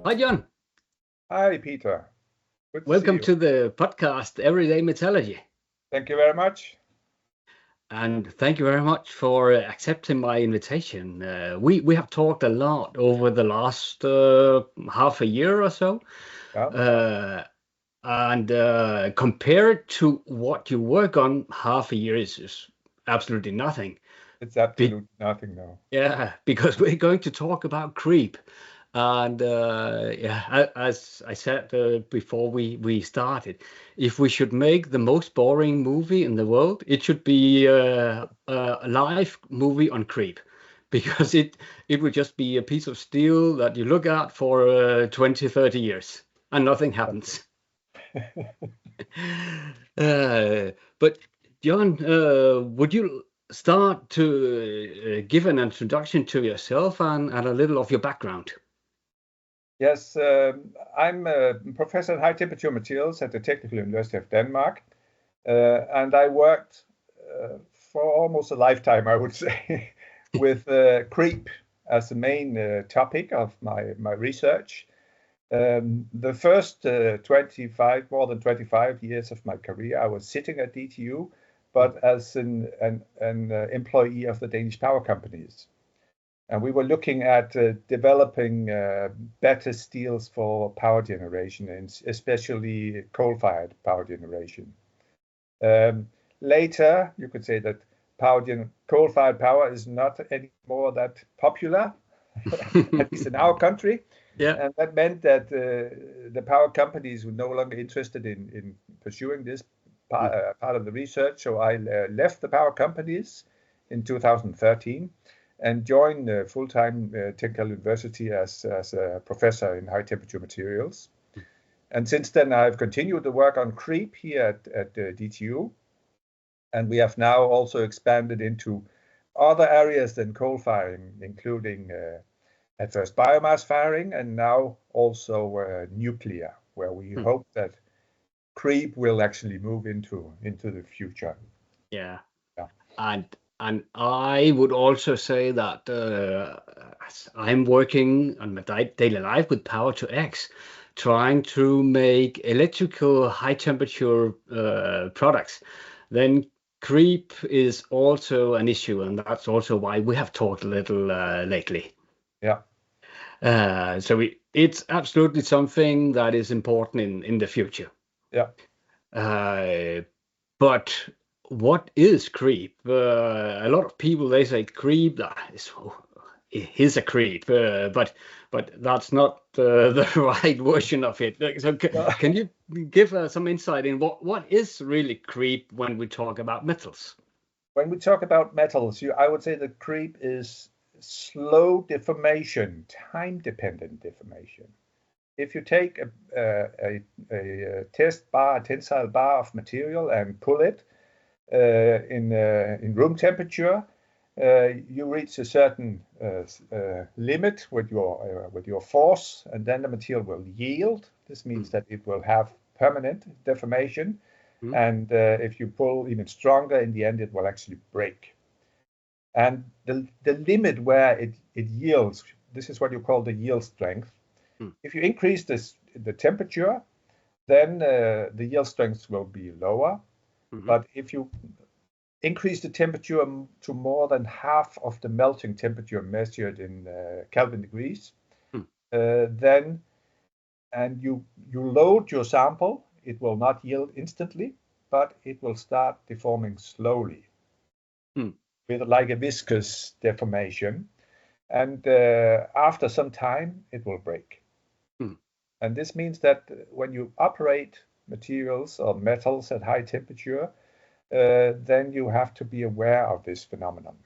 Hi, John. Hi, Peter. Good to Welcome see you. to the podcast, Everyday Metallurgy. Thank you very much. And thank you very much for accepting my invitation. We have talked a lot over the last half a year or so. Yeah. And compared to what you work on, half a year is absolutely nothing. It's absolutely nothing now. Yeah, because we're going to talk about creep. And as I said before we started, if we should make the most boring movie in the world, it should be a live movie on creep, because it would just be a piece of steel that you look at for 20, 30 years and nothing happens. But John, would you start to give an introduction to yourself and a little of your background? Yes, I'm a professor in high temperature materials at the Technical University of Denmark. And I worked for almost a lifetime, I would say, with creep as the main topic of my research. The first more than 25 years of my career, I was sitting at DTU, but as an employee of the Danish power companies. And we were looking at developing better steels for power generation, and especially coal-fired power generation. Later, you could say that coal-fired power is not anymore that popular, at least in our country. Yeah. And that meant that the power companies were no longer interested in pursuing this part of the research. So I left the power companies in 2013 and joined full-time Technical University as a professor in high temperature materials. And since then, I've continued the work on creep here at DTU. And we have now also expanded into other areas than coal firing, including at first biomass firing, and now also nuclear, where we hope that creep will actually move into the future. Yeah. And I would also say that I'm working on my daily life with Power to X, trying to make electrical high temperature products. Then creep is also an issue, and that's also why we have talked a little lately. Yeah. So it's absolutely something that is important in the future. Yeah. But what is creep? A lot of people, they say creep is a creep, but that's not the right version of it. So can you give some insight in what is really creep when we talk about metals? When we talk about metals, I would say that creep is slow deformation, time-dependent deformation. If you take a tensile bar of material and pull it in room temperature, you reach a certain limit with your force, and then the material will yield. This means that it will have permanent deformation. And if you pull even stronger, in the end, it will actually break. And the limit where it yields, this is what you call the yield strength. If you increase the temperature, then the yield strength will be lower. But if you increase the temperature to more than half of the melting temperature measured in Kelvin degrees, then and you load your sample, it will not yield instantly, but it will start deforming slowly with like a viscous deformation. And after some time, it will break. And this means that when you operate materials or metals at high temperature, then you have to be aware of this phenomenon.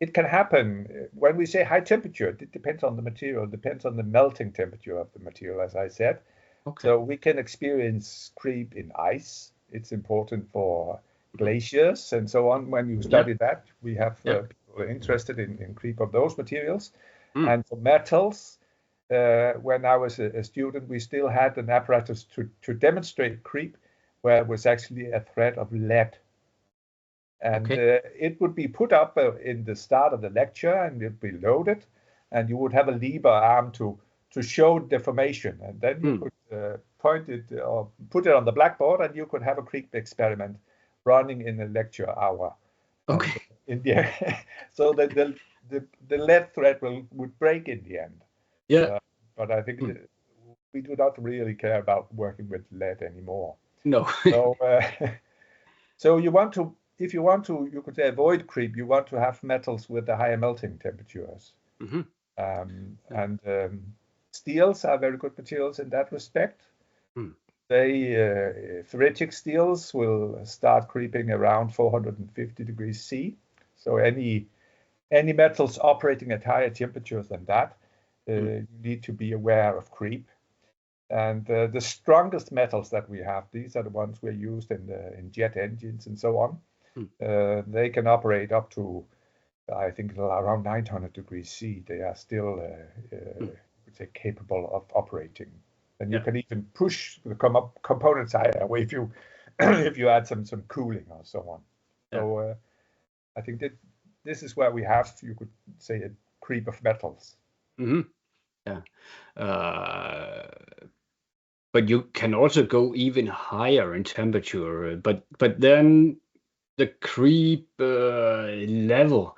It can happen when we say high temperature. It depends on the material, it depends on the melting temperature of the material, as I said. Okay. So we can experience creep in ice. It's important for glaciers and so on. When you study that, we have people interested in creep of those materials. And for metals, when I was a student, we still had an apparatus to demonstrate creep, where it was actually a thread of lead. And it would be put up in the start of the lecture, and it would be loaded, and you would have a lever arm to to show deformation, and then you could point it or put it on the blackboard, and you could have a creep experiment running in a lecture hour. Okay. In the so the lead thread would break in the end. Yeah. But I think we do not really care about working with lead anymore. No. So so you want to, if you want to, you could say avoid creep. You want to have metals with the higher melting temperatures. And steels are very good materials in that respect. They ferritic steels will start creeping around 450 degrees C. So any metals operating at higher temperatures than that, you need to be aware of creep. And the strongest metals that we have, these are the ones we're used in jet engines and so on. They can operate up to, I think, around 900 degrees C. They are still, would say, capable of operating. And you can even push the components higher if you if you add some cooling or so on. So I think that this is where we have, you could say, a creep of metals. Yeah. But you can also go even higher in temperature. But then the creep level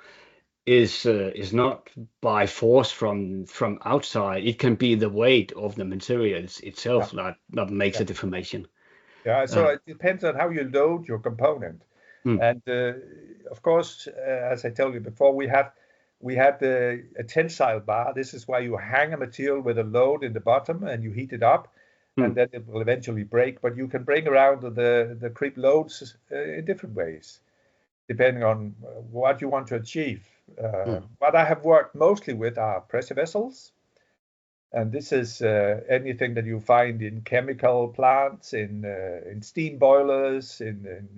is not by force from outside. It can be the weight of the materials itself that makes a deformation. Yeah, so it depends on how you load your component. And of course, as I told you before, we had a tensile bar. This is where you hang a material with a load in the bottom and you heat it up, and then it will eventually break. But you can bring around the creep loads in different ways, depending on what you want to achieve. What I have worked mostly with are pressure vessels. And this is anything that you find in chemical plants, in steam boilers, in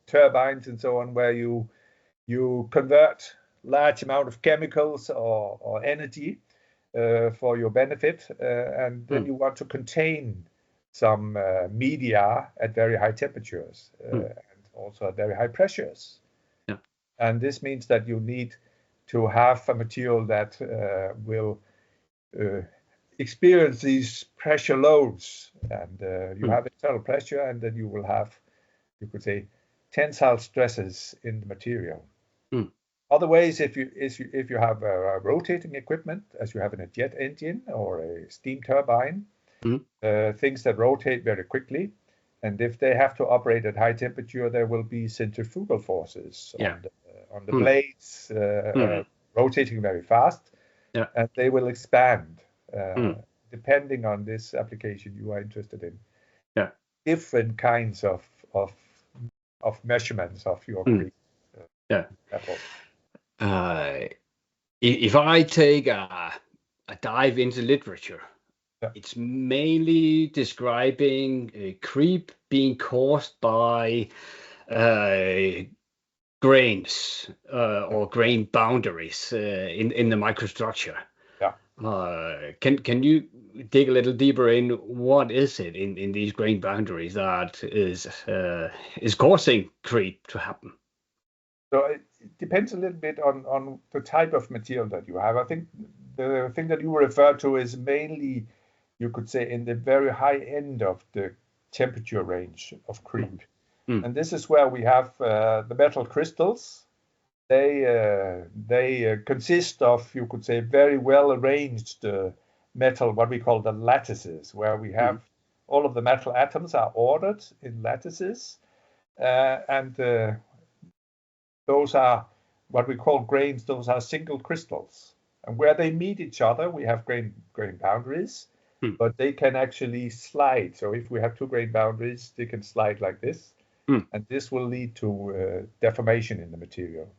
turbines and so on, where you convert large amount of chemicals or energy for your benefit, and then you want to contain some media at very high temperatures and also at very high pressures. And this means that you need to have a material that will experience these pressure loads, and you have internal pressure, and then you will have, you could say, tensile stresses in the material. Other ways, if you have rotating equipment, as you have in a jet engine or a steam turbine, things that rotate very quickly, and if they have to operate at high temperature, there will be centrifugal forces on the blades rotating very fast, and they will expand. Depending on this application you are interested in, different kinds of measurements of your creep. If I take a dive into literature, it's mainly describing a creep being caused by grains or grain boundaries in the microstructure. Can you dig a little deeper in what is it in these grain boundaries that is causing creep to happen? So it depends a little bit on the type of material that you have. I think the thing that you refer to is mainly, you could say, in the very high end of the temperature range of creep. And this is where we have the metal crystals. They consist of, you could say, very well arranged metal, what we call the lattices, where we have all of the metal atoms are ordered in lattices, and those are what we call grains. Those are single crystals, and where they meet each other, we have grain boundaries, but they can actually slide. So if we have two grain boundaries, they can slide like this, and this will lead to deformation in the material.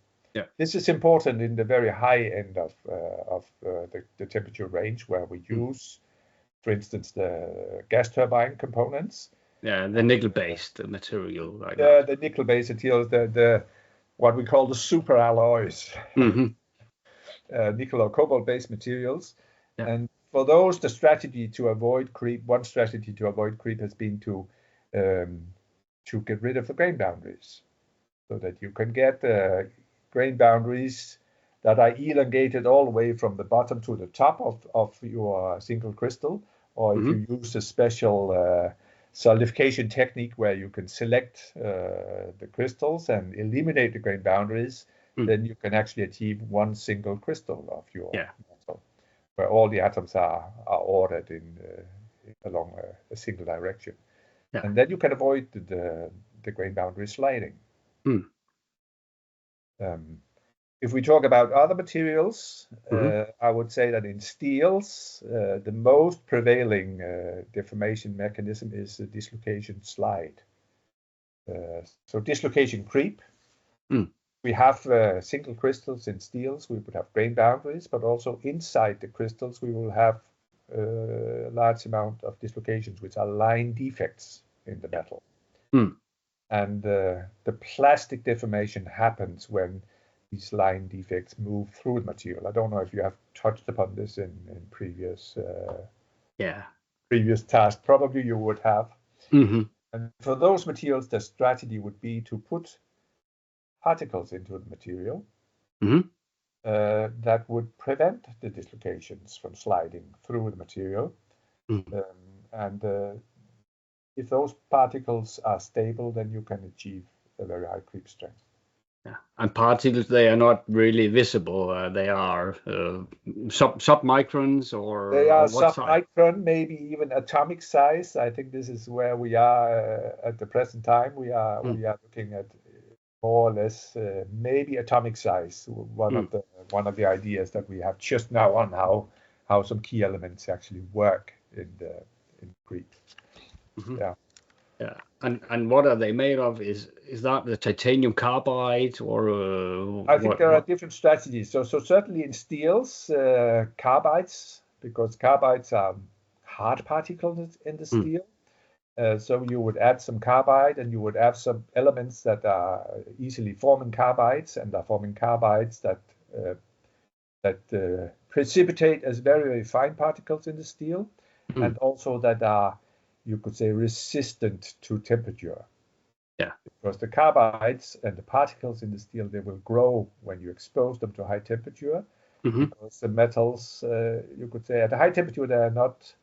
This is important in the very high end of the temperature range, where we use, for instance, the gas turbine components. The nickel-based material. Like that. The nickel-based materials, the what we call the super alloys, nickel or cobalt-based materials. And for those, the strategy to avoid creep, one strategy to avoid creep has been to get rid of the grain boundaries, so that you can get grain boundaries that are elongated all the way from the bottom to the top of your single crystal, or if you use a special solidification technique where you can select the crystals and eliminate the grain boundaries, then you can actually achieve one single crystal of your metal, where all the atoms are ordered in along a single direction. And then you can avoid the grain boundary sliding. If we talk about other materials, I would say that in steels, the most prevailing deformation mechanism is the dislocation slide. So dislocation creep. We have single crystals in steels. We would have grain boundaries, but also inside the crystals, we will have a large amount of dislocations, which are line defects in the metal. And the plastic deformation happens when these line defects move through the material. I don't know if you have touched upon this in previous tasks. Probably you would have. And for those materials, the strategy would be to put particles into the material that would prevent the dislocations from sliding through the material. If those particles are stable, then you can achieve a very high creep strength. And particles, they are not really visible. They are submicrons, or they are what submicron, maybe even atomic size. I think this is where we are at the present time. We are looking at more or less maybe atomic size. One of the ideas that we have just now on how some key elements actually work in creep. And what are they made of? Is that the titanium carbide, or I think there are different strategies. So certainly in steels, carbides, because carbides are hard particles in the steel. So you would add some carbide, and you would add some elements that are easily forming carbides, and are forming carbides that precipitate as very, very fine particles in the steel, and also that are, you could say, resistant to temperature. Because the carbides and the particles in the steel, they will grow when you expose them to high temperature. Because the metals, you could say, at a high temperature, they are not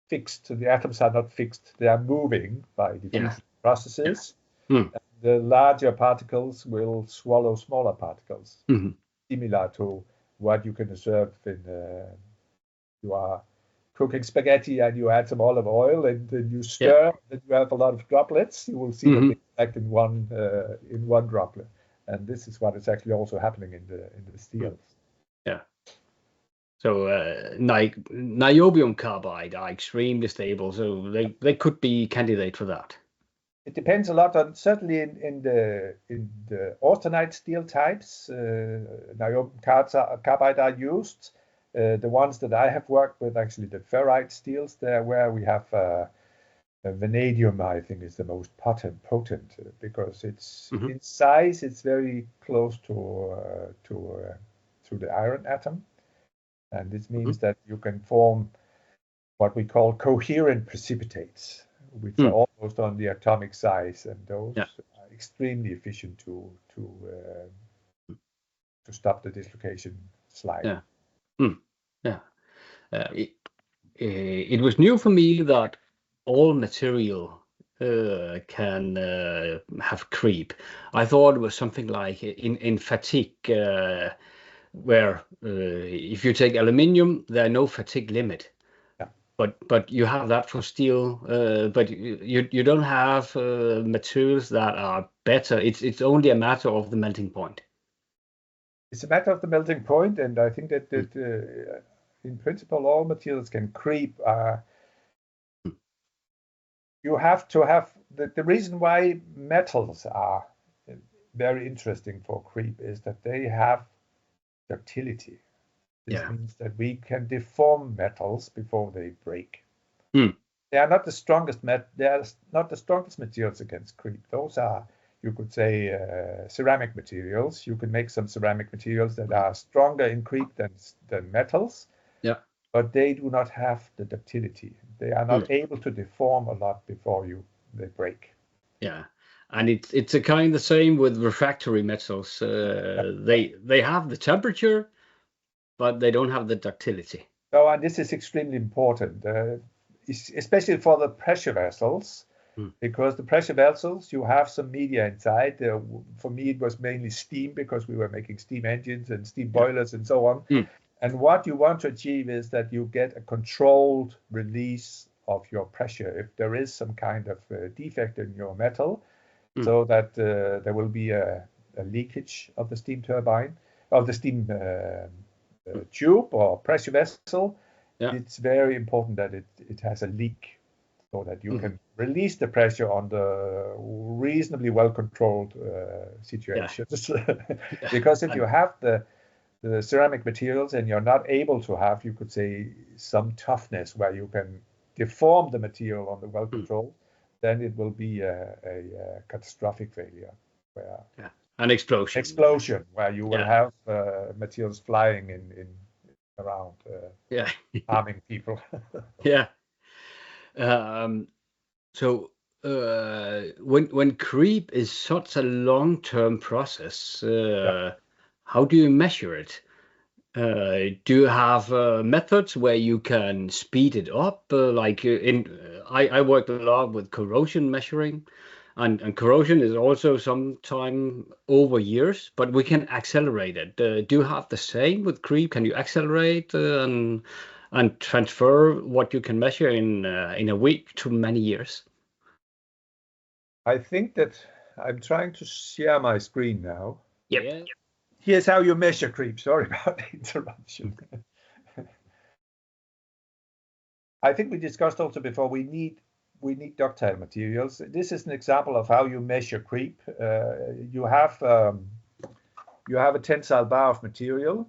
fixed. The atoms are not fixed. They are moving by diffusion processes. And the larger particles will swallow smaller particles, similar to what you can observe in you are cooking spaghetti and you add some olive oil and then you stir, and you have a lot of droplets. You will see that they collect in one droplet, and this is what is actually also happening in the steels. So niobium carbide are extremely stable, so they could be candidate for that. It depends a lot on, certainly in the austenite steel types, niobium carbide are used. The ones that I have worked with, actually the ferrite steels, there where we have vanadium, I think, is the most potent because it's in size, it's very close to the iron atom, and this means that you can form what we call coherent precipitates, which are almost on the atomic size, and those are extremely efficient to stop the dislocation slide. It was new for me that all material can have creep. I thought it was something like in fatigue, where if you take aluminium, there are no fatigue limit. But you have that for steel, but you don't have materials that are better. It's only a matter of the melting point. It's a matter of the melting point, and I think that in principle all materials can creep. You have to have the reason why metals are very interesting for creep is that they have ductility. This means that we can deform metals before they break. They are not the strongest materials against creep. Those are, you could say, ceramic materials. You can make some ceramic materials that are stronger in creep than metals. But they do not have the ductility. They are not able to deform a lot before they break. And it's a kind of the same with refractory metals. They have the temperature, but they don't have the ductility. Oh, and this is extremely important, especially for the pressure vessels, because the pressure vessels, you have some media inside. For me, it was mainly steam because we were making steam engines and steam boilers and so on. And what you want to achieve is that you get a controlled release of your pressure if there is some kind of defect in your metal, so that there will be a leakage of the steam turbine, of the steam tube or pressure vessel. It's very important that it has a leak so that you can release the pressure under reasonably well-controlled situations. Because if you have the ceramic materials and you're not able to have, you could say, some toughness where you can deform the material on the well-controlled, then it will be a catastrophic failure. Where an explosion. Explosion, where you will have materials flying in around, harming people. So when creep is such a long-term process, how do you measure it? Do you have methods where you can speed it up? I worked a lot with corrosion measuring, and corrosion is also sometime over years, but we can accelerate it. Do you have the same with creep? Can you accelerate and transfer what you can measure in a week to many years? I think that I'm trying to share my screen now. Yep. Here's how you measure creep. Sorry about the interruption. I think we discussed also before, we need ductile materials. This is an example of how you measure creep. You have a tensile bar of material,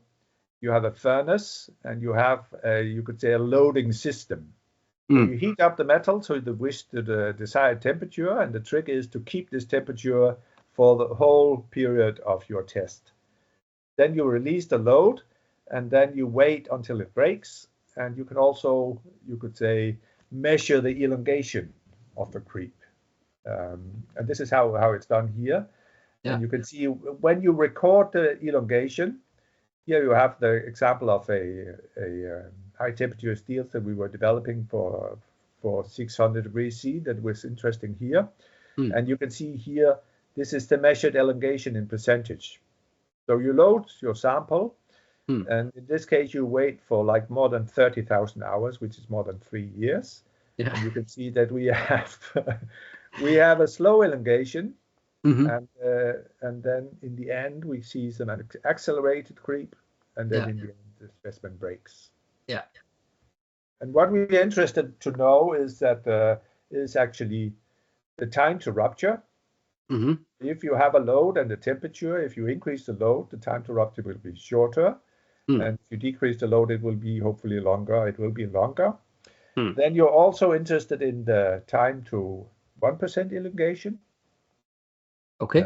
you have a furnace, and you have you could say a loading system. So you heat up the metal to the desired temperature, and the trick is to keep this temperature for the whole period of your test. Then you release the load, and then you wait until it breaks. And you can also, you could say, measure the elongation of the creep. And this is how it's done here. And you can see when you record the elongation, here you have the example of a high temperature steel that we were developing for 600 degrees C that was interesting here. And you can see here, this is the measured elongation in percentage. So you load your sample, and in this case, you wait for like more than 30,000 hours, which is more than 3 years. And you can see that we have a slow elongation, and then in the end we see some accelerated creep, and then in the end the specimen breaks. And what we're interested to know is that is actually the time to rupture. If you have a load and the temperature, if you increase the load, the time to rupture will be shorter. And if you decrease the load, it will be hopefully longer. It will be longer. Then you're also interested in the time to 1% elongation. Okay.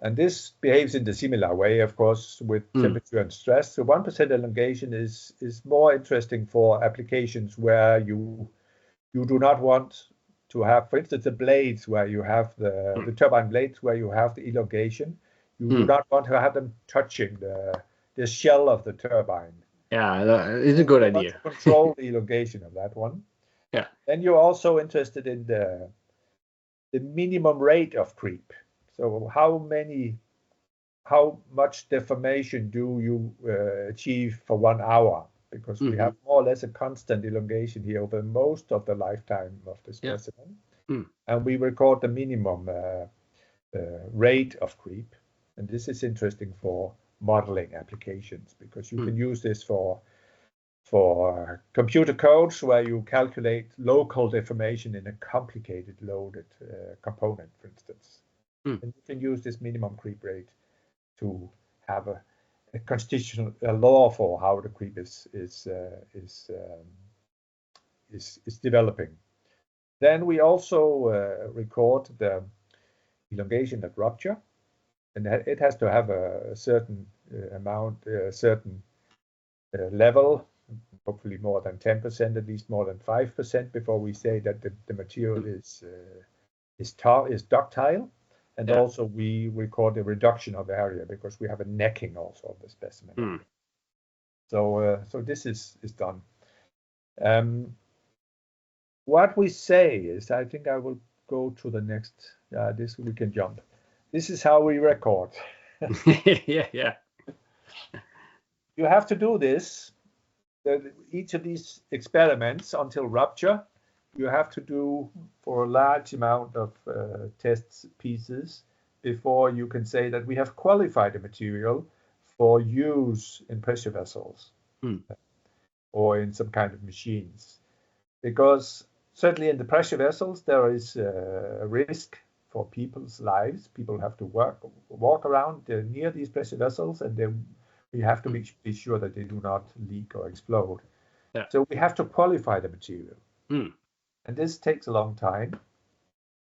And this behaves in the similar way, of course, with temperature and stress. So 1% elongation is more interesting for applications where you do not want to have, for instance, the blades where you have the turbine blades where you have the elongation. You do not want to have them touching the shell of the turbine. It's a good idea. Control the elongation of that one. Then you're also interested in the minimum rate of creep. So how much deformation do you achieve for 1 hour? Because we have more or less a constant elongation here over most of the lifetime of the specimen. And we record the minimum rate of creep. And this is interesting for modeling applications, because you can use this for computer codes where you calculate local deformation in a complicated loaded component, for instance. And you can use this minimum creep rate to have a constitutional law for how the creep is developing. Then we also record the elongation at rupture, and it has to have a certain amount, a certain level, hopefully more than 10%, at least more than 5%, before we say that the material is is ductile, and also we record the reduction of area because we have a necking also of the specimen. So this is done. What we say is, I think I will go to the next. This we can jump. This is how we record. Yeah. You have to do this. Each of these experiments until rupture, you have to do for a large amount of test pieces before you can say that we have qualified the material for use in pressure vessels or in some kind of machines. Because certainly in the pressure vessels, there is a risk for people's lives. People have to walk around near these pressure vessels, and we have to be sure that they do not leak or explode. Yeah. So we have to qualify the material. And this takes a long time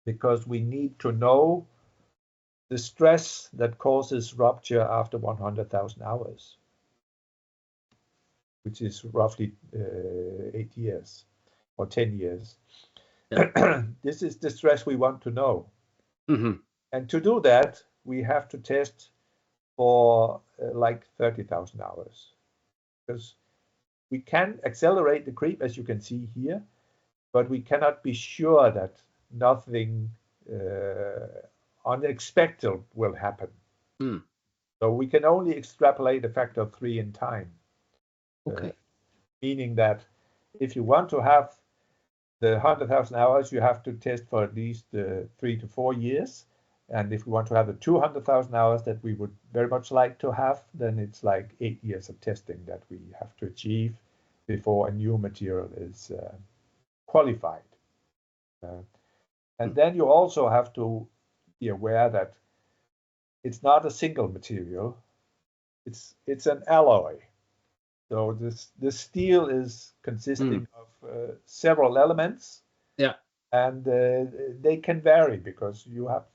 because we need to know the stress that causes rupture after 100,000 hours, which is roughly 8 years or 10 years. Yeah. This is the stress we want to know. And to do that, we have to test for like 30,000 hours. Because we can accelerate the creep, as you can see here, but we cannot be sure that nothing unexpected will happen. So we can only extrapolate a factor of 3 in time. Okay. Meaning that if you want to have the 100,000 hours, you have to test for at least 3 to 4 years. And if we want to have the 200,000 hours that we would very much like to have, then it's like 8 years of testing that we have to achieve before a new material is qualified. And then you also have to be aware that it's not a single material, it's an alloy. So this steel is consisting of several elements. Yeah. And they can vary because you are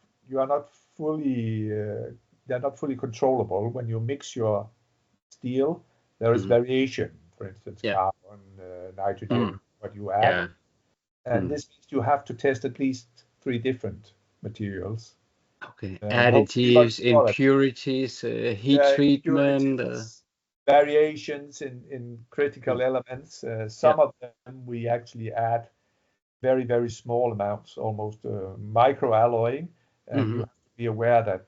not fully they're not fully controllable. When you mix your steel, there is variation. For instance, carbon, nitrogen, what you add. And this means you have to test at least 3 different materials. Okay. Additives, impurities, heat treatment. Variations in critical elements. Some of them we actually add very, very small amounts, almost microalloying. And you have to be aware that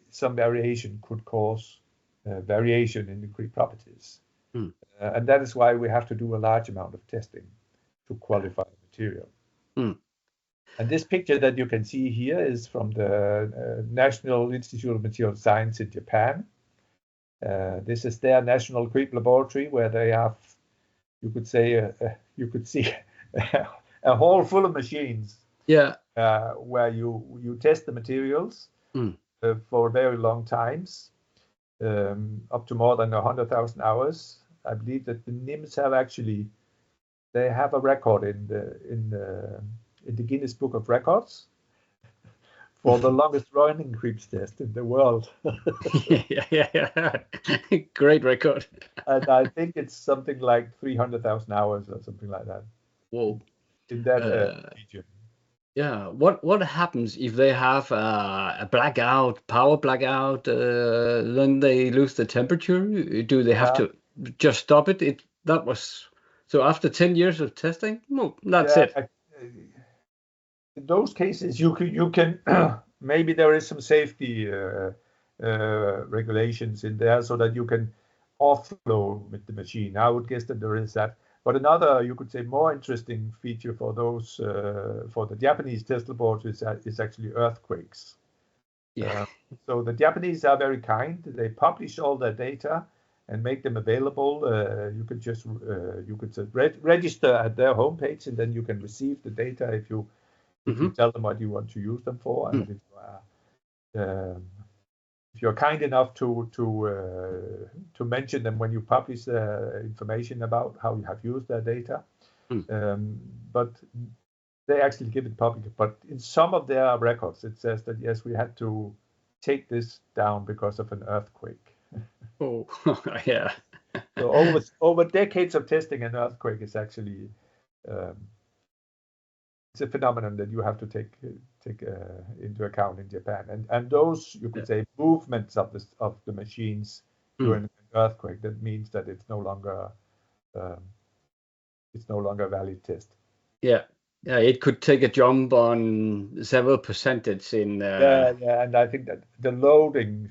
some variation could cause variation in the creep properties. And that is why we have to do a large amount of testing to qualify the material. And this picture that you can see here is from the National Institute of Material Science in Japan. This is their national creep laboratory where they have, you could say, you could see a hall full of machines. Yeah. Where you test the materials for very long times, up to more than 100,000 hours. I believe that the NIMS have actually, they have a record in the Guinness Book of Records for the longest running creeps test in the world. Yeah. Great record. And I think it's something like 300,000 hours or something like that. Whoa. In that region. Yeah. What happens if they have a blackout, power blackout? Then they lose the temperature. Do they have to just stop it? That was so. After 10 years of testing, no, that's it. In those cases, you can maybe there is some safety regulations in there so that you can offload with the machine. I would guess that there is that. But another, you could say, more interesting feature for those for the Japanese test laboratories is actually earthquakes. Yeah. So the Japanese are very kind. They publish all their data and make them available. You could just register at their homepage, and then you can receive the data if you tell them what you want to use them for, and if you're kind enough to mention them when you publish information about how you have used their data. But they actually give it public. But in some of their records, it says that yes, we had to take this down because of an earthquake. Oh, yeah. So over decades of testing, an earthquake is actually it's a phenomenon that you have to take into account in Japan, and those you could say movements of the machines during an earthquake. That means that it's no longer a valid test. Yeah, it could take a jump on several percentage in. And I think that the loading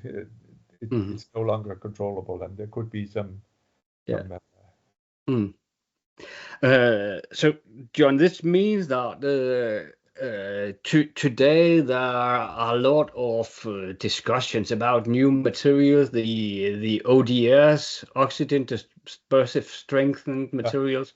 it's no longer controllable, and there could be some. So, John, this means that today there are a lot of discussions about new materials, the ODS, oxygen dispersive strengthened materials,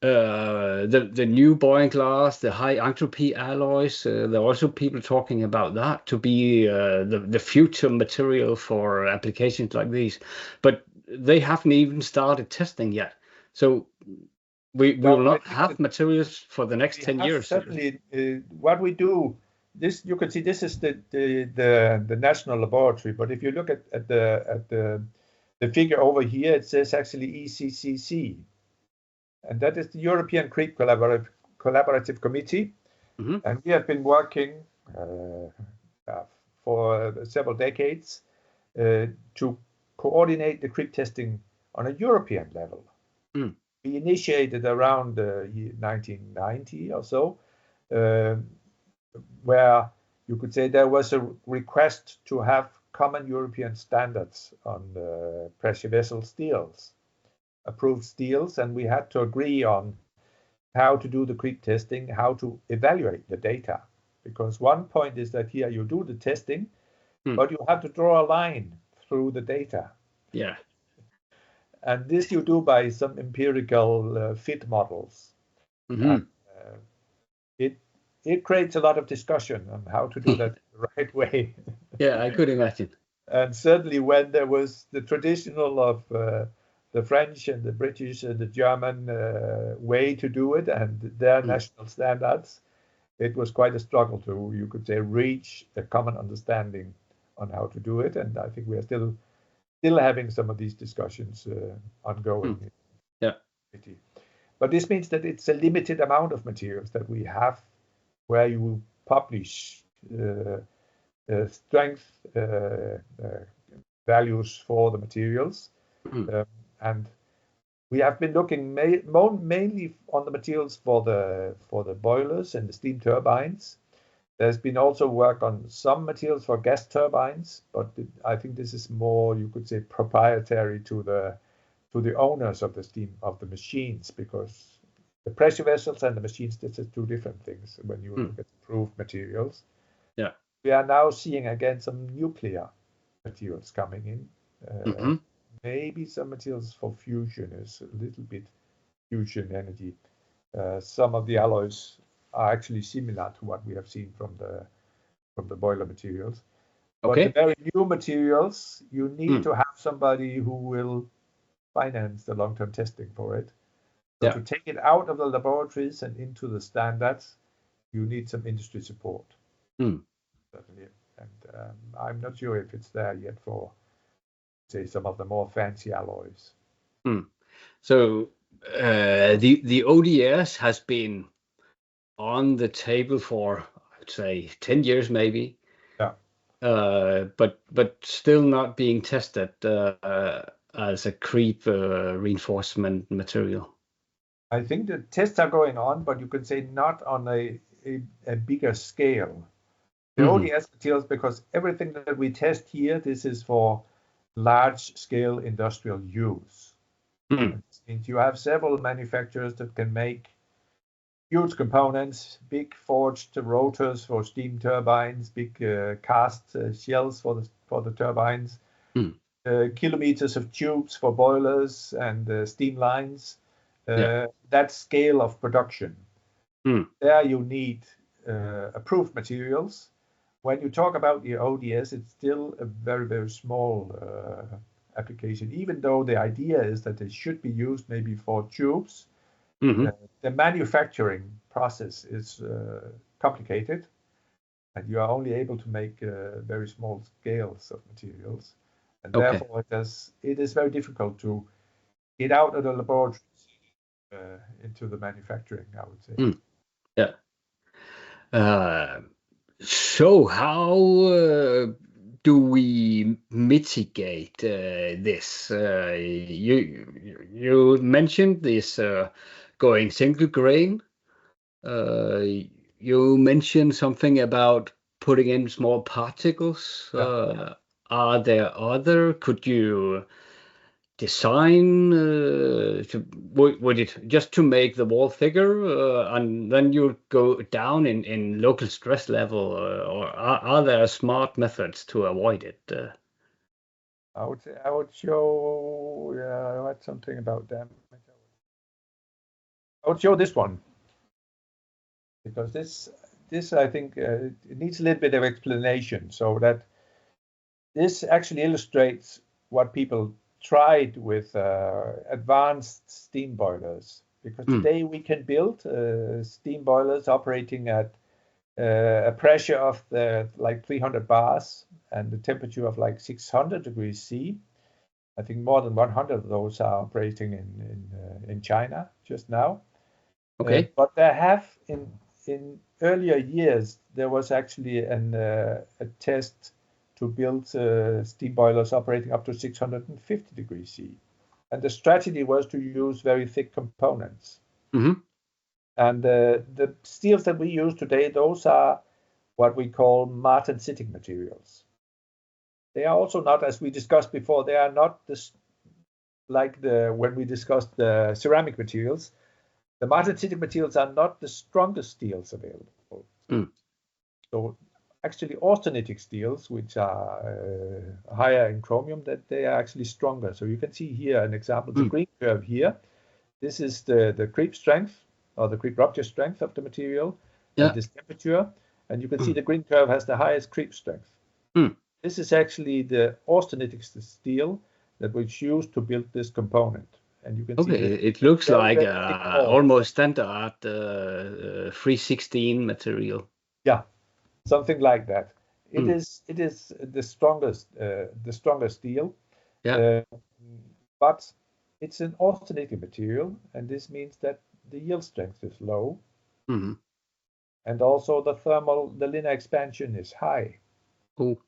the new Boring glass, the high entropy alloys. There are also people talking about that to be the future material for applications like these, but they haven't even started testing yet. So we will not have materials for the next 10 years. Certainly, what we do, this you can see. This is the national laboratory. But if you look at the figure over here, it says actually ECCC, and that is the European Creep Collaborative Committee, and we have been working for several decades to coordinate the creep testing on a European level. We initiated around 1990 or so, where you could say there was a request to have common European standards on pressure vessel steels, approved steels, and we had to agree on how to do the creep testing, how to evaluate the data. Because one point is that here you do the testing, but you have to draw a line through the data. Yeah. And this you do by some empirical fit models. And, it creates a lot of discussion on how to do that the right way. Yeah, I could imagine. And certainly when there was the traditional of the French and the British and the German way to do it and their national standards, it was quite a struggle to, you could say, reach a common understanding on how to do it. And I think we are still having some of these discussions ongoing. Yeah. But this means that it's a limited amount of materials that we have where you publish strength values for the materials. And we have been looking mainly on the materials for the boilers and the steam turbines. There's been also work on some materials for gas turbines, but I think this is more, you could say, proprietary to the owners of the machines, because the pressure vessels and the machines, this is two different things when you look at approved materials. Yeah. We are now seeing again some nuclear materials coming in. Maybe some materials for fusion is a little bit fusion energy. Some of the alloys are actually similar to what we have seen from the boiler materials. But the very new materials, you need to have somebody who will finance the long-term testing for it. So to take it out of the laboratories and into the standards, you need some industry support. Certainly. And I'm not sure if it's there yet for, say, some of the more fancy alloys. So the ODS has been on the table for, I'd say, 10 years maybe. Yeah. But still not being tested as a creep reinforcement material. I think the tests are going on, but you can say not on a bigger scale. The ODS materials, because everything that we test here, this is for large-scale industrial use. This means you have several manufacturers that can make huge components, big forged rotors for steam turbines, big cast shells for the turbines, kilometers of tubes for boilers and steam lines. That scale of production. There you need approved materials. When you talk about the ODS, it's still a very, very small application, even though the idea is that they should be used maybe for tubes. The manufacturing process is complicated, and you are only able to make very small scales of materials. And therefore, it is very difficult to get out of the laboratories into the manufacturing, I would say. So how do we mitigate this? You mentioned this going single grain. Uh, you mentioned something about putting in small particles. Yeah, Are there other? Could you design would it just to make the wall thicker and then you go down in local stress level or are there smart methods to avoid it? I would say I would show. Yeah, I had something about them. I would show this one because this I think it needs a little bit of explanation. So that this actually illustrates what people tried with advanced steam boilers. Because Mm, today we can build steam boilers operating at a pressure of like 300 bars and the temperature of like 600 degrees C. I think more than 100 of those are operating in China just now. okay. But there have in earlier years there was actually a test to build steam boilers operating up to 650 degrees C, and the strategy was to use very thick components. Hmm. And the steels that we use today, those are what we call martensitic materials. They are also not, as we discussed before, they are not this like the when we discussed the ceramic materials. The martensitic materials are not the strongest steels available. Mm, So actually austenitic steels, which are higher in chromium, that they are actually stronger. So you can see here an example, the mm, green curve here. This is the creep strength or the creep rupture strength of the material at yeah. this temperature. And you can see Mm, the green curve has the highest creep strength. mm. This is actually the austenitic steel that was used to build this component. And you can see Okay, this it looks very, like very thick core. almost standard 316 material. Yeah, something like that. It Mm, is the strongest steel, yeah. uh, but it's an austenitic material, and this means that the yield strength is low, Hmm. and also the linear expansion is high. Oh.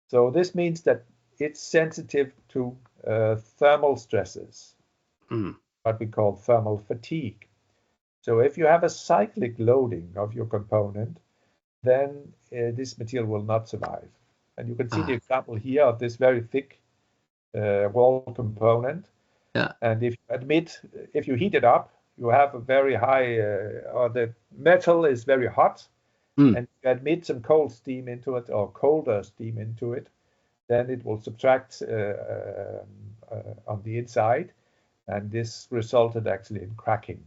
So this means that it's sensitive to thermal stresses, Mm, what we call thermal fatigue. So if you have a cyclic loading of your component, then this material will not survive. And you can see the ah, example here of this very thick wall component. yeah. And if you heat it up, you have a very high, or the metal is very hot, Mm, and you admit some cold steam into it or colder steam into it, then it will subtract on the inside, and this resulted actually in cracking.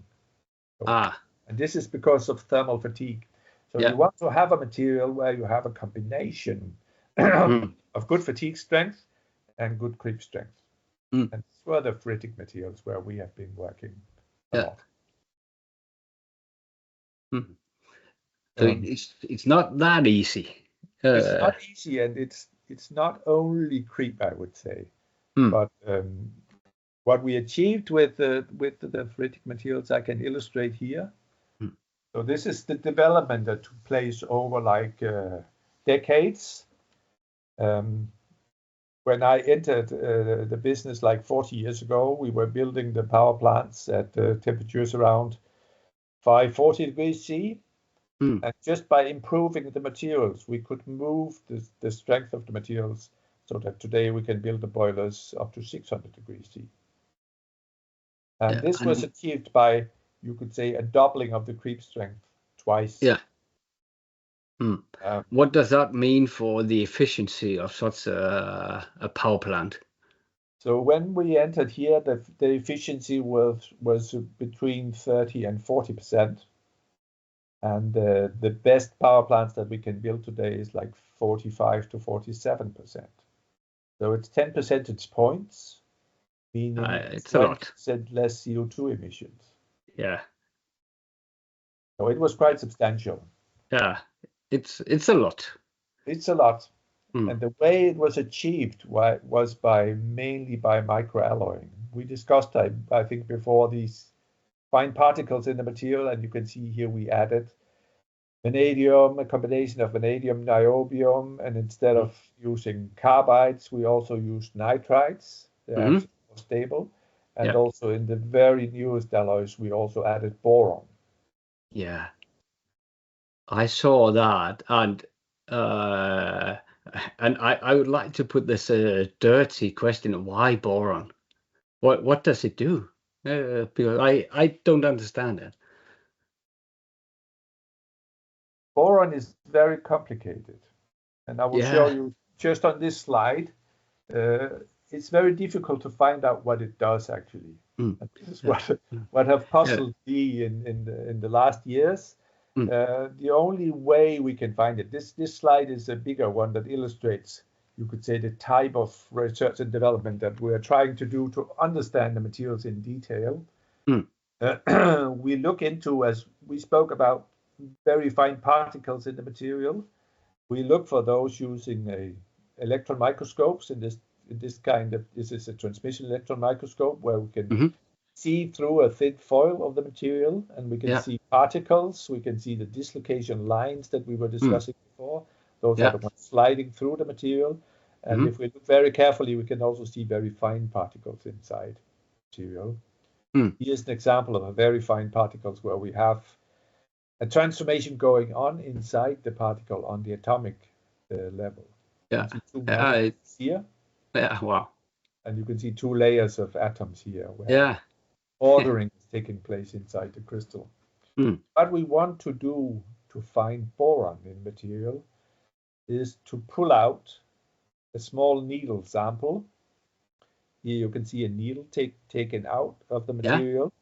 So, ah, and this is because of thermal fatigue. So you yeah. want to have a material where you have a combination Mm, of good fatigue strength and good creep strength. mm, And these were the ferritic materials where we have been working a yeah. lot. Mm. So Um, it's not that easy. it's Uh, not easy, and it's not only creep, I would say, mm, but what we achieved with the ferritic materials, I can illustrate here. mm, So this is the development that took place over like decades. Um, when I entered the business like 40 years ago, we were building the power plants at temperatures around 540 degrees C. mm. And just by improving the materials, we could move the strength of the materials so that today we can build the boilers up to 600 degrees C. And Yeah. this was And achieved by, you could say, a doubling of the creep strength twice. yeah. Mm. Um, What does that mean for the efficiency of such a power plant? so when we entered here, the efficiency was between 30 and 40%. And the best power plants that we can build today is like 45 to 47%. So it's 10 percentage points, meaning It's a lot. 20% less CO2 emissions. Yeah. So it was quite substantial. Yeah. It's a lot. It's a lot. Mm, And the way it was achieved was mainly by microalloying. We discussed, I think, before these fine particles in the material, and you can see here we added vanadium, a combination of vanadium, niobium, and instead of using carbides, we also use nitrides. They're actually more stable. And also in the very newest alloys, we also added boron. Yeah, I saw that, and I would like to put this dirty question: why boron? What does it do? Because I don't understand it. Boron is very complicated, and I will show Yeah. you just on this slide. It's very difficult to find out what it does actually. And this is what have puzzled me in the last years. The only way we can find it, this slide is a bigger one that illustrates, you could say, the type of research and development that we're trying to do to understand the materials in detail. We look into, as we spoke about, very fine particles in the material. We look for those using electron microscopes. This is a transmission electron microscope where we can see through a thin foil of the material, and we can see particles. We can see the dislocation lines that we were discussing before. Those are the ones sliding through the material. And if we look very carefully, we can also see very fine particles inside the material. Here's an example of a very fine particles where we have a transformation going on inside the particle on the atomic level. Yeah. Here. Yeah. Wow. And you can see two layers of atoms here. Where ordering is taking place inside the crystal. What we want to do to find boron in material is to pull out a small needle sample. Here you can see a needle taken out of the material.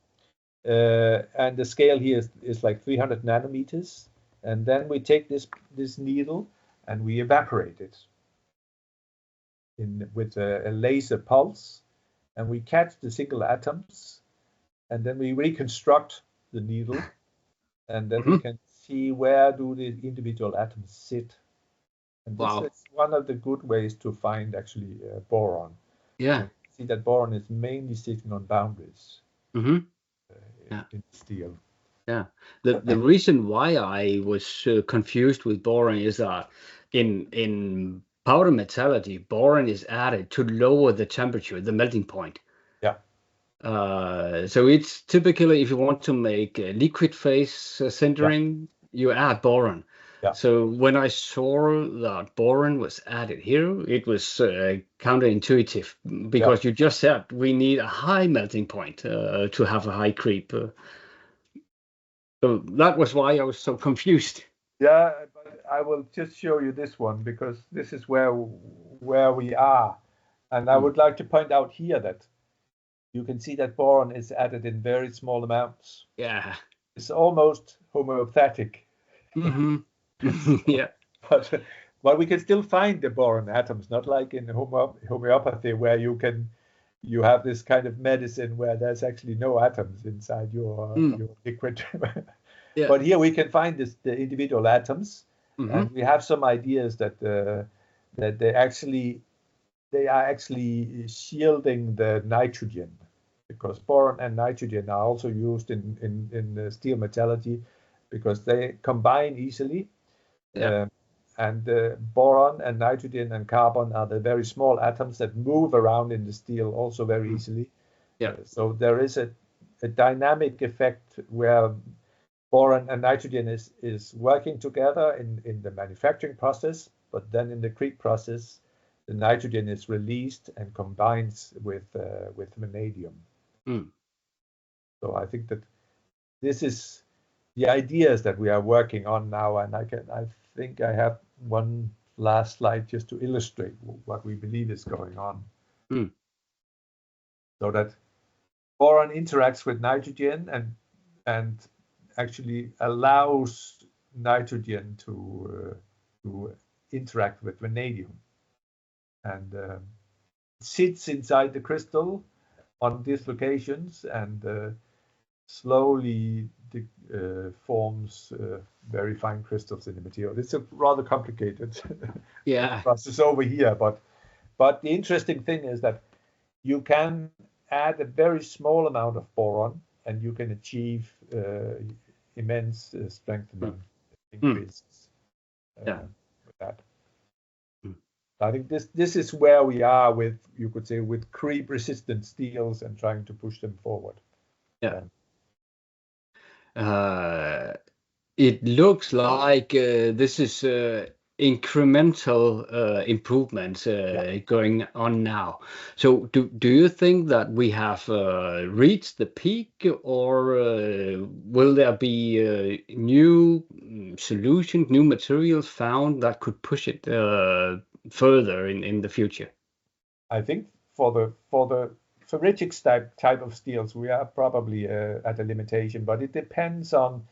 And the scale here is like 300 nanometers. And then we take this needle and we evaporate it with a laser pulse. And we catch the single atoms. And then we reconstruct the needle. And then we can see where do the individual atoms sit. And this is one of the good ways to find actually boron. Yeah. See that boron is mainly sitting on boundaries. In steel. Yeah. The reason why I was confused with boron is that in powder metallurgy, boron is added to lower the temperature, the melting point. Yeah. So it's typically, if you want to make a liquid phase sintering, you add boron. Yeah. So when I saw that boron was added here, it was counterintuitive because you just said we need a high melting point to have a high creep. So that was why I was so confused. Yeah, but I will just show you this one because this is where we are. And I would like to point out here that you can see that boron is added in very small amounts. Yeah. It's almost homeopathic. Yeah. But we can still find the boron atoms, not like in homeopathy where you have this kind of medicine where there's actually no atoms inside your liquid. But here we can find the individual atoms, and we have some ideas that they are actually shielding the nitrogen, because boron and nitrogen are also used in steel metallurgy because they combine easily. And boron and nitrogen and carbon are the very small atoms that move around in the steel also very easily. So there is a dynamic effect where boron and nitrogen is working together in the manufacturing process, but then in the creep process, the nitrogen is released and combines with vanadium. So I think that this is the ideas that we are working on now, and I think I have one last slide just to illustrate what we believe is going on. So that boron interacts with nitrogen and actually allows nitrogen to interact with vanadium, and sits inside the crystal on dislocations and slowly forms very fine crystals in the material. It's a rather complicated process over here, but the interesting thing is that you can add a very small amount of boron and you can achieve immense strengthening increases Yeah. with that. Mm. I think this is where we are with, you could say, with creep-resistant steels and trying to push them forward. Yeah. It looks like this is incremental improvements going on now. So do you think that we have reached the peak, or will there be new solutions, new materials found that could push it further in the future? I think for the ferritic type of steels, we are probably at a limitation, but it depends on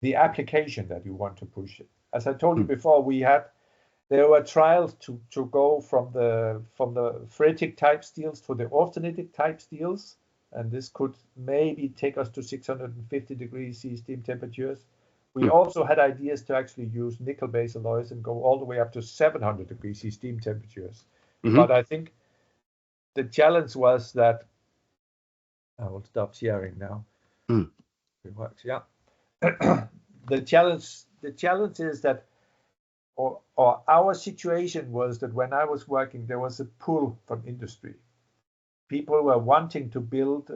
the application that you want to push it. As I told you before, there were trials to go from the ferritic type steels to the austenitic type steels, and this could maybe take us to 650 degrees C steam temperatures. We also had ideas to actually use nickel-based alloys and go all the way up to 700 degrees C steam temperatures. But I think the challenge was that I will stop sharing now. It works, yeah. The challenge is that, or our situation was that when I was working, there was a pull from industry. People were wanting to build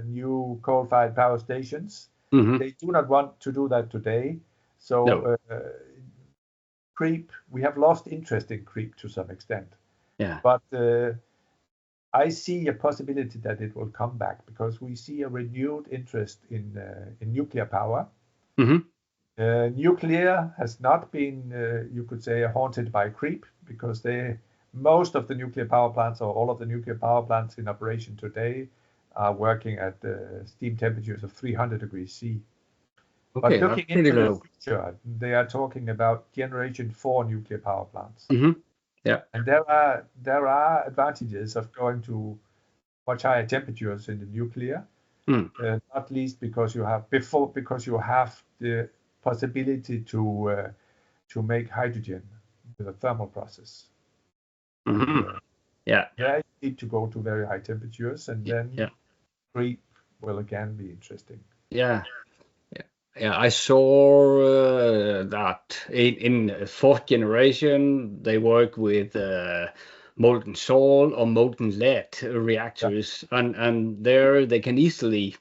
new coal-fired power stations. They do not want to do that today. So creep, we have lost interest in creep to some extent. Yeah. But I see a possibility that it will come back because we see a renewed interest in nuclear power. Nuclear has not been, you could say, haunted by creep because most of the nuclear power plants, or all of the nuclear power plants in operation today, are working at steam temperatures of 300 degrees C. Okay, but looking that's pretty into the low. future, they are talking about generation 4 nuclear power plants. Yeah. And there are advantages of going to much higher temperatures in the nuclear, not least because you have the possibility to make hydrogen with a thermal process. Yeah. There you need to go to very high temperatures, and then creep will again be interesting. Yeah. Yeah, I saw that in fourth generation they work with molten salt or molten lead reactors, and there they can easily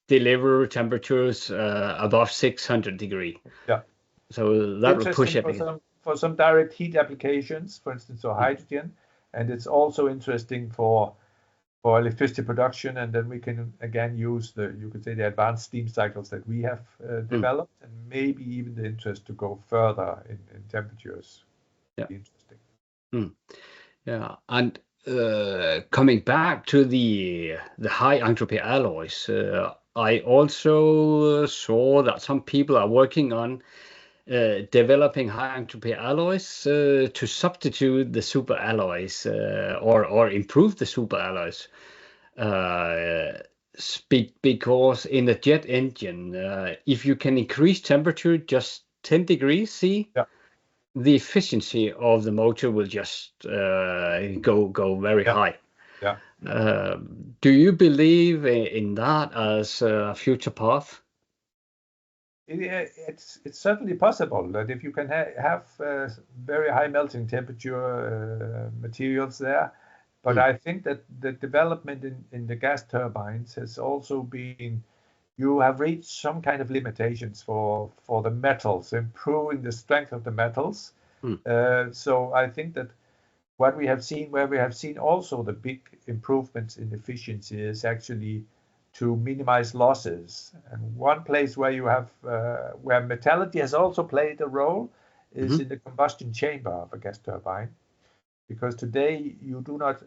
deliver temperatures above 600 degrees. Yeah. So that will push it. For some direct heat applications, for instance, or hydrogen, and it's also interesting for electricity production, and then we can again use you could say the advanced steam cycles that we have developed, and maybe even the interest to go further in temperatures. Yeah. Be interesting. Yeah, and coming back to the high entropy alloys, I also saw that some people are working on developing high entropy alloys to substitute the super alloys or improve the super alloys. Because in a jet engine, if you can increase temperature just 10 degrees C, the efficiency of the motor will just go very high. Yeah. Do you believe in that as a future path? It's certainly possible that if you can have very high melting temperature materials there, but I think that the development in the gas turbines has also been, you have reached some kind of limitations for the metals, improving the strength of the metals. So I think that where we have seen also the big improvements in efficiency is actually to minimize losses. And one place where you have where metallurgy has also played a role is in the combustion chamber of a gas turbine, because today you do not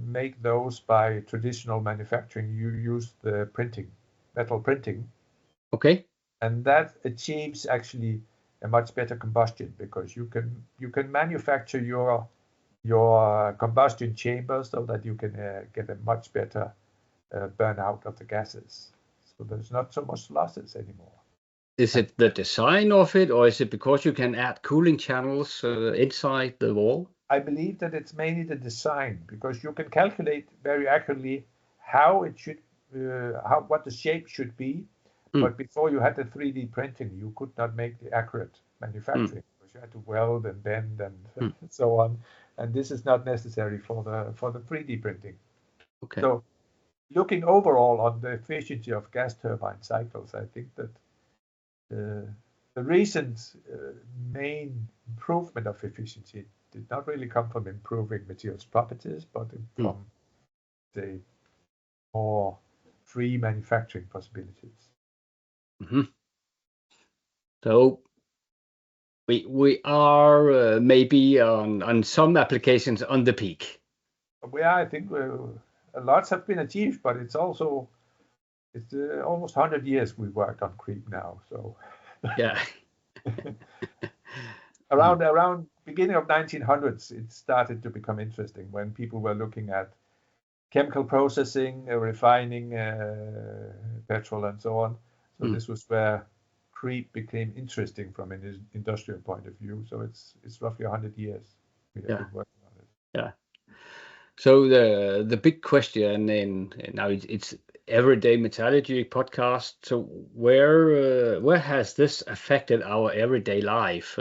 make those by traditional manufacturing. You use the metal printing. Okay. And that achieves actually a much better combustion, because you can manufacture your combustion chamber so that you can get a much better burnout of the gases. So there's not so much losses anymore. Is it the design of it, or is it because you can add cooling channels inside the wall? I believe that it's mainly the design, because you can calculate very accurately how it should, what the shape should be. But before you had the 3D printing, you could not make the accurate manufacturing because you had to weld and bend and so on. And this is not necessary for the 3D printing. Okay. So looking overall on the efficiency of gas turbine cycles, I think that the recent main improvement of efficiency did not really come from improving materials properties, but from the more free manufacturing possibilities. So we are maybe on some applications on the peak. Yeah, I think a lot have been achieved, but it's also almost 100 years we worked on creep now. So yeah. around beginning of 1900s, it started to become interesting when people were looking at chemical processing, refining petrol and so on. So this was where creep became interesting from an industrial point of view. So it's roughly 100 years we have been working on it. Yeah. So the big question, and now it's Everyday Metallurgy podcast. So where has this affected our everyday life?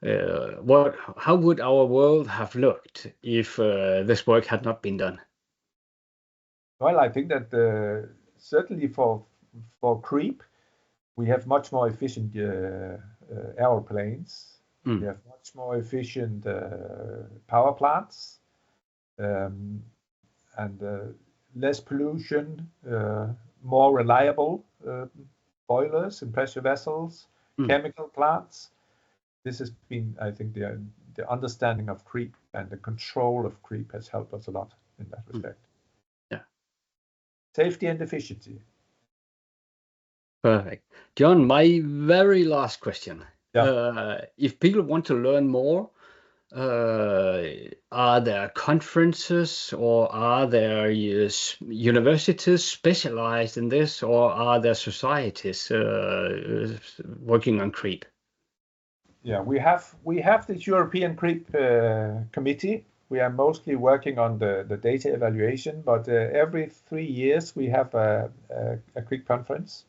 How would our world have looked if this work had not been done? Well, I think that certainly for creep, we have much more efficient aeroplanes. We have much more efficient power plants, and less pollution, more reliable boilers and pressure vessels, chemical plants. This has been, I think, the understanding of creep and the control of creep has helped us a lot in that respect. Yeah. Safety and efficiency. Perfect. John, my very last question. Yeah. If people want to learn more, are there conferences or are there universities specialized in this, or are there societies working on creep? Yeah, we have this European creep committee. We are mostly working on the data evaluation, but every 3 years we have a creep conference.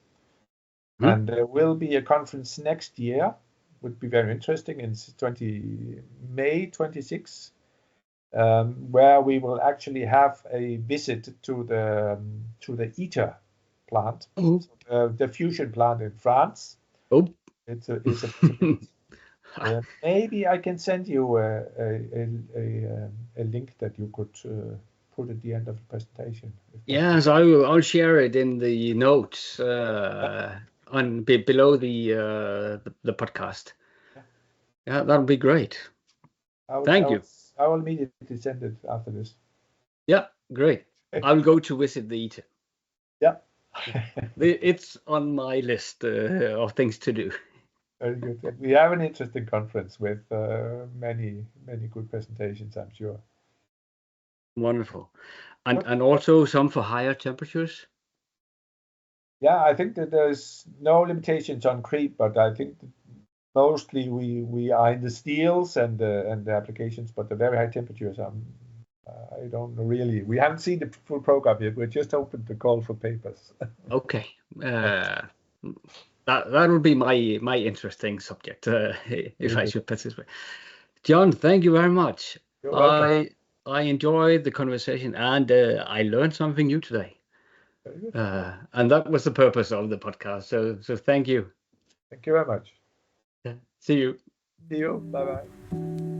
And there will be a conference next year, would be very interesting, in May 26, where we will actually have a visit to the ITER plant, the fusion plant in France. It's a possibility. Maybe I can send you a link that you could put at the end of the presentation. Yes, I'll share it in the notes on below the podcast. Yeah, that'll be great. Thank you. I will immediately send it after this. Yeah, great. I will go to visit the ITER. Yeah. It's on my list of things to do. Very good. We have an interesting conference with many good presentations, I'm sure. Wonderful. And also some for higher temperatures? Yeah, I think that there's no limitations on creep, but I think that mostly we are in the steels and the applications, but the very high temperatures, I don't really. We haven't seen the full program yet. We just opened the call for papers. Okay. That will be my interesting subject if I should participate. John, thank you very much. You're welcome. I enjoyed the conversation and I learned something new today. Very good. And that was the purpose of the podcast. So thank you. Thank you very much. Yeah. See you. See you. Bye-bye.